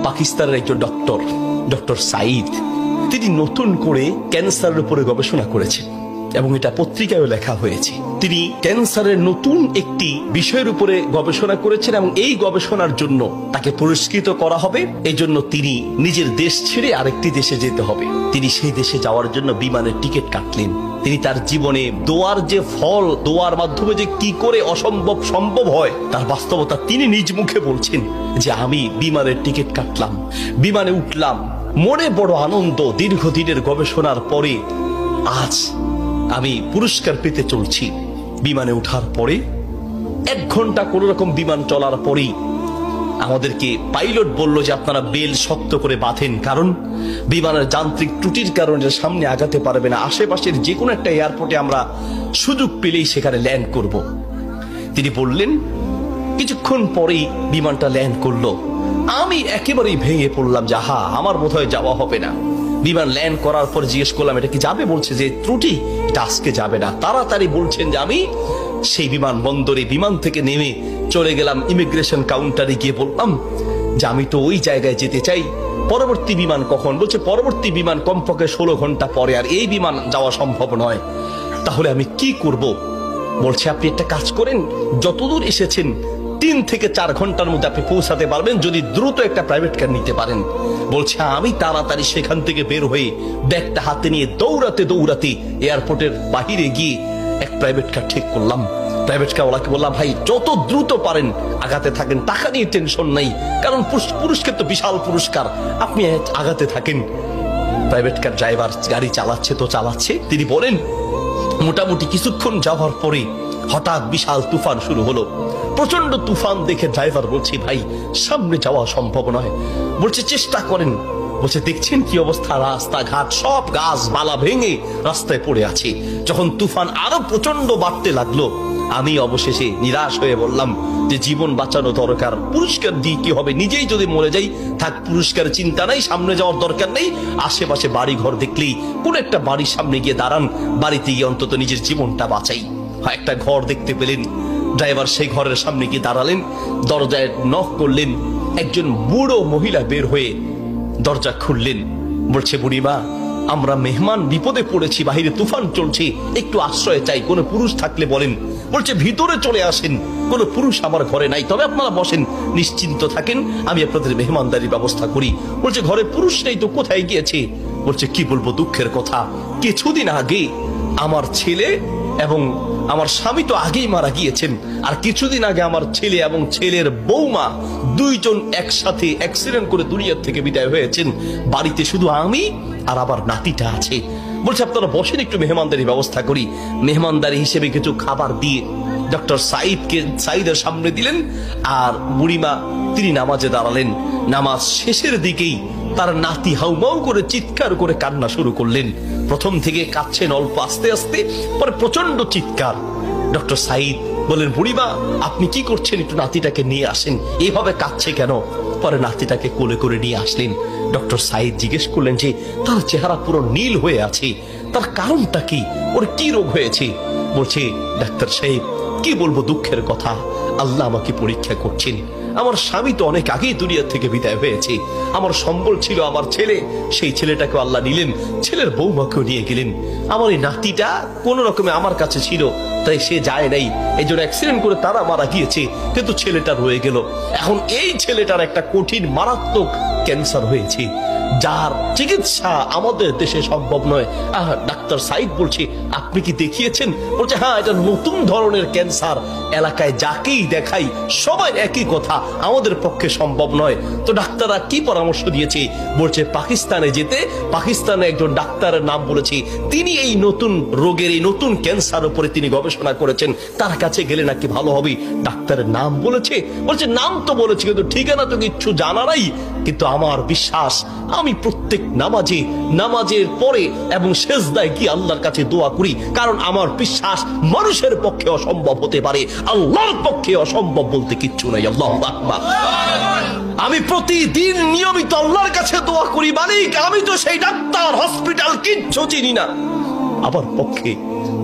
পাকিস্তানের একজন ডক্টর সাইদ, তিনি নতুন করে ক্যান্সারের উপরে গবেষণা করেছেন এবং এটা পত্রিকায় লেখা হয়েছে। তিনি ক্যান্সারের নতুন একটি বিষয়ের উপরে গবেষণা করেছেন এবং এই গবেষণার জন্য তাকে পুরস্কৃত করা হবে। এই জন্য তিনি নিজের দেশ ছেড়ে আরেকটি দেশে যেতে হবে। তিনি সেই দেশে যাওয়ার জন্য বিমানের টিকিট কাটলেন। তিনি তার জীবনে দোয়ার যে ফল, দোয়ার মাধ্যমে যে কি করে অসম্ভব সম্ভব হয় তার বাস্তবতা তিনি নিজ মুখে বলছেন যে আমি বিমানের টিকিট কাটলাম, বিমানে উঠলাম, মনে বড় আনন্দ। দীর্ঘদিনের গবেষণার পরে আজ আমি পুরস্কার পেতে চলছি। বিমানে উঠার পরে 1 ঘন্টা কোন রকম বিমান চলার পরেই আমাদেরকে পাইলট বলল যে আপনারা বেল শক্ত করে বাঁধেন, কারণ বিমানের যান্ত্রিক ত্রুটির কারণে সামনে আগাতে পারবে না। আশেপাশের যে কোনো একটা এয়ারপোর্টে আমরা সুযোগ পেলেই সেখানে ল্যান্ড করব। তিনি বললেন। কিছুক্ষণ পরেই বিমানটা ল্যান্ড করলো। আমি একেবারেই ভেঙে পড়লাম যে আহা, আমার বোধহয় যাওয়া হবে না। বিমান ল্যান্ড করার পর জিজ্ঞেস করলাম এটা কি যাবে? বলছে যে ত্রুটি, এটা আজকে যাবে না। তাড়াতাড়ি বলছেন যে আমি সেই বিমান বন্দরে বিমান থেকে নেমে চলে গেলাম ইমিগ্রেশন কাউন্টারে, গিয়ে বললাম যে আমি তো ওই জায়গায় যেতে চাই, পরবর্তী বিমান কখন? বলছে পরবর্তী বিমান কমপক্ষে 16 ঘন্টা পরে, আর এই বিমান যাওয়া সম্ভব নয়। তাহলে আমি কি করব? বলছে আপনি একটা কাজ করেন, যতদূর এসেছেন 3 থেকে 4 ঘন্টার মধ্যে আপনি পৌঁছাতে পারবেন যদি দ্রুত একটা প্রাইভেট কার নিতে পারেন। বলছে আমি তাড়াতাড়ি সেখান থেকে বের হয়ে ব্যাগটা হাতে নিয়ে দৌড়াতে দৌড়াতে এয়ারপোর্টের বাহিরে গিয়ে এক প্রাইভেট কার ঠিক করলাম। প্রাইভেট কার ওলাকে বললাম ভাই যত দ্রুত পারেন আগাতে থাকেন, টাকা নিয়ে টেনশন নাই, কারণ পুরস্কার তো বিশাল পুরস্কার, আপনি আগাতে থাকেন। প্রাইভেট কার ড্রাইভার গাড়ি চালাচ্ছে তো চালাচ্ছে। তিনি বলেন মোটামুটি কিছুক্ষণ যাওয়ার পরে হঠাৎ বিশাল তুফান শুরু হলো। প্রচন্ড তুফান দেখে ড্রাইভার বলছে ভাই সামনে যাওয়া সম্ভব নয়। বলছে চেষ্টা করেন। বলছে দেখছেন কি অবস্থা, রাস্তাঘাট সব গাছ বালা ভেঙে রাস্তায় পড়ে আছে। যখন তুফান আরো প্রচন্ড বাড়তে লাগলো আমি অবশেষে নিরাশ হয়ে বললাম যে জীবন বাঁচানো দরকার, পুরস্কার দিয়ে কি হবে, নিজেই যদি মরে যাই থাক, পুরস্কার চিন্তা নাই, সামনে যাওয়ার দরকার নেই। আশেপাশে বাড়ি ঘর দেখলেই কোন একটা বাড়ির সামনে গিয়ে দাঁড়ান, বাড়িতে গিয়ে অন্তত নিজের জীবনটা বাঁচাই। একটা ঘর দেখতে পেলেন, ড্রাইভার সেই ঘরের সামনে গিয়ে দাঁড়ালেন, দরজায় নক করলেন। একজন বুড়ো মহিলা বের হয়ে দরজা খুললেন। বলছে বুড়িমা আমরা মেহমান বিপদে পড়েছি, বাহিরে তুফান চলছে, একটু আশ্রয় চাই, কোনো পুরুষ থাকলে বলেন। বলছে ভিতরে চলে আসেন, কোনো পুরুষ আমার ঘরে নাই, তবে আপনারা বসেন, নিশ্চিন্ত থাকেন, আমি আপনাদের মেহমানদারির ব্যবস্থা করি। বলছে ঘরে পুরুষ নেই তো কোথায় গিয়েছে? বলছে কি বলবো দুঃখের কথা, কিছুদিন আগে আমার ছেলে এবং আমার স্বামী তো আগেই মারা গিয়েছেন, আর কিছুদিন আগে আমার ছেলে এবং ছেলের বৌমা দুইজন একসাথে অ্যাক্সিডেন্ট করে দুনিয়ার থেকে বিদায় হয়েছেন। বাড়িতে শুধু আমি আর আবার নাতিটা আছে। বলছে আপনারা বসেন, একটু মেহমানদারি ব্যবস্থা করি। মেহমানদারি হিসেবে কিছু খাবার দিয়ে ডক্টর সাইদের সামনে দিলেন, আর বুড়িমা তিনি নামাজে দাঁড়ালেন। নামাজ শেষের দিকেই তার নাতি হাউমাউ করে চিৎকার করে কান্না শুরু করলেন। প্রথম থেকে কাঁদছেন অল্প আস্তে আস্তে, পরে প্রচন্ড চিৎকার। ডক্টর সাইদ বলেন বুড়িমা আপনি কি করছেন, একটু নাতিটাকে নিয়ে আসেন, এইভাবে কাঁদছে কেন? পরে নাতিটাকে কোলে করে নিয়ে আসলেন। ডক্টর সাইদ জিজ্ঞেস করলেন যে তার চেহারা পুরো নীল হয়ে আছে, তার কারণটা কি, ওর কি রোগ হয়েছে? বলছে ডাক্তার সাহেব কি বলবো দুঃখের কথা, আল্লাহ আমাকে পরীক্ষা করছেন। আমার স্বামী তো অনেক আগেই দুনিয়া থেকে বিদায় হয়েছে, আমার সম্বল ছিল আমার ছেলে, সেই ছেলেটাকে আল্লাহ নিলেন, ছেলের বৌমাকেও নিয়ে গেলেন। আমার এই নাতিটা কোন রকমে আমার কাছে ছিল, তাই সে যায় নাই, এই জন্য অ্যাক্সিডেন্ট করে তারা মারা গিয়েছে, কিন্তু ছেলেটা রয়ে গেল। এখন এই ছেলেটার একটা কঠিন মারাত্মক ক্যান্সার হয়েছে, যার চিকিৎসা আমাদের দেশে সম্ভব নয়। ডাক্তার সাইদ বলছে আপনি কি দেখিয়েছেন? বলছে হ্যাঁ, এটা নতুন ধরনের ক্যান্সার, এলাকায় যাকেই দেখাই সবাই একই কথা, আমাদের পক্ষে সম্ভব নয়। তো ডাক্তাররা কি পরামর্শ দিয়েছে? বলছে পাকিস্তানে যেতে। পাকিস্তানে একজন ডাক্তারের নাম বলেছে, তিনি এই নতুন রোগের, এই নতুন ক্যান্সার উপরে তিনি গবেষণা করেছেন, তার কাছে গেলে নাকি ভালো হবে। ডাক্তারের নাম বলেছে। বলছে নাম তো বলেছে, কিন্তু ঠিকানা তো কিচ্ছু জানা নাই। কিন্তু আমার বিশ্বাস, আমি প্রত্যেক নামাজের পরে এবং সেজদায় গিয়ে আল্লাহর কাছে দোয়া করি, কারণ আমার বিশ্বাস মানুষের পক্ষে অসম্ভব হতে পারে, আল্লাহর পক্ষে অসম্ভব বলতে কিচ্ছু নাই। আল্লাহু আকবার। আমি প্রতিদিন নিয়মিত আল্লাহর কাছে দোয়া করি, মালিক আমি তো সেই ডাক্তার হসপিটাল কিচ্ছু চিনি না, আমার পক্ষে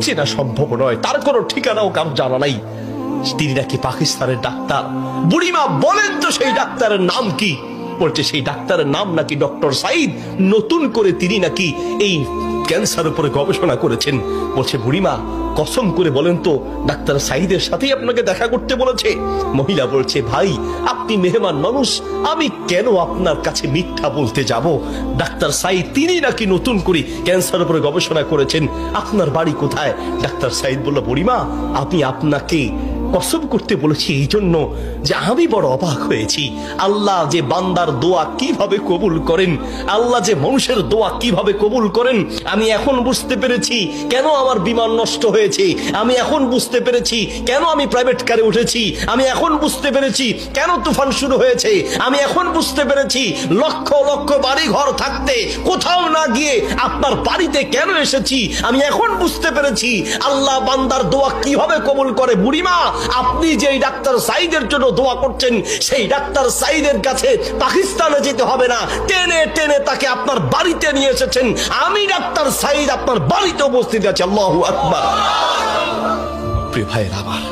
চেনা সম্ভব নয়, তার কোনো ঠিকানাও কারো জানা নাই। তিনি নাকি পাকিস্তানের ডাক্তার। বুড়িমা বলেন তো সেই ডাক্তারের নাম কি? বলছে সেই ডাক্তারের নাম নাকি ডক্টর সাইদ, নতুন করে তিনি নাকি এই ক্যান্সার উপরে গবেষণা করেছেন। বলছে বুড়িমা কসম করে বলেন তো ডাক্তার সাইদের সাথেই আপনাকে দেখা করতে বলেছে? মহিলা বলছে ভাই আপনি মেহমান মানুষ, আমি কেন আপনার কাছে মিথ্যা বলতে যাব? ডাক্তার সাইদ তিনি নাকি নতুন করে ক্যান্সার উপরে গবেষণা করেছেন, আপনার বাড়ি কোথায়? ডাক্তার সাইদ বলল বুড়িমা আমি আপনাকে কসম করতে বলেছি এই জন্য যে আমি বড় অবাক হয়েছি, আল্লাহ যে বান্দার দোয়া কিভাবে কবুল করেন, আল্লাহ যে মানুষের দোয়া কিভাবে কবুল করেন, আমি এখন বুঝতে পেরেছি কেন আমার বিমান নষ্ট হয়েছে, আমি এখন বুঝতে পেরেছি কেন আমি প্রাইভেট কারে উঠেছি, আমি এখন বুঝতে পেরেছি কেন তুফান শুরু হয়েছে, আমি এখন বুঝতে পেরেছি লক্ষ লক্ষ বাড়ি ঘর থাকতে কোথাও না গিয়ে আপনার বাড়িতে কেন এসেছি, আমি এখন বুঝতে পেরেছি আল্লাহ বান্দার দোয়া কিভাবে কবুল করে। বুড়িমা আপনি যে ডাক্তার সাইদের জন্য দোয়া করছেন সেই ডাক্তার সাইদের কাছে পাকিস্তানে যেতে হবে না, টেনে টেনে তাকে আপনার বাড়িতে নিয়ে এসেছেন, আমি ডাক্তার সাইদ আপনার বাড়িতে উপস্থিত আছি। আল্লাহু আকবার। প্রিয় ভাইরা আমার,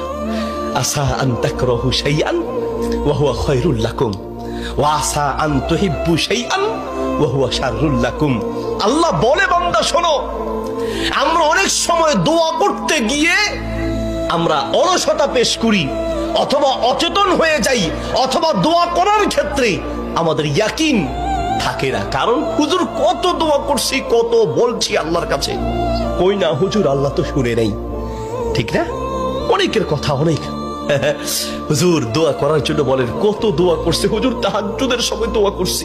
আসা আন তাকরাহু শাইআন ওয়া হুয়া খায়রুল লাকুম ওয়া আসা আন তুহিব্বু শাইআন ওয়া হুয়া শাররুল লাকুম। আল্লাহ বলে বান্দা শোনো, আমরা অনেক সময় দোয়া করতে গিয়ে আমরা অলসতা পেশ করি, অথবা অচেতন হয়ে যাই, অথবা দোয়া করার ক্ষেত্রে আমাদের ইয়াকিন থাকে না। কারণ হুজুর কত দোয়া করছি, কত বলছি আল্লাহর কাছে, কই না হুজুর আল্লাহ তো শুনে নেই, ঠিক না? অনেকের কথা অনেক হুজুর দোয়া করার জন্য বলেন, কত দোয়া করছি হুজুর, তাহাজ্জুদের সময় দোয়া করছি,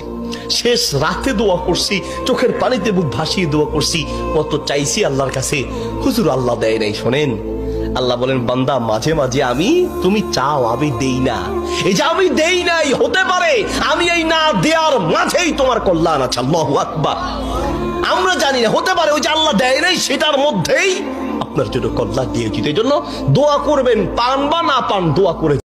শেষ রাতে দোয়া করছি, চোখের পানিতে বুক ভাসিয়ে দোয়া করছি, কত চাইছি আল্লাহর কাছে, হুজুর আল্লাহ দেয় নাই। শোনেন আল্লাহ বলেন বান্দা মাঝে মাঝে আমি তুমি চাও আমি দেই না, এই যে আমি দেই নাই হতে পারে আমি এই না দেওয়ার মাঝেই তোমার কল্যাণ আছে। আল্লাহু আকবার। আমরা জানি না, হতে পারে ওই যে আল্লাহ দেয় নাই সেটার মধ্যেই আপনার জন্য কল্যাণ দিয়েছি। এই জন্য দোয়া করবেন, পান বা না পান দোয়া করে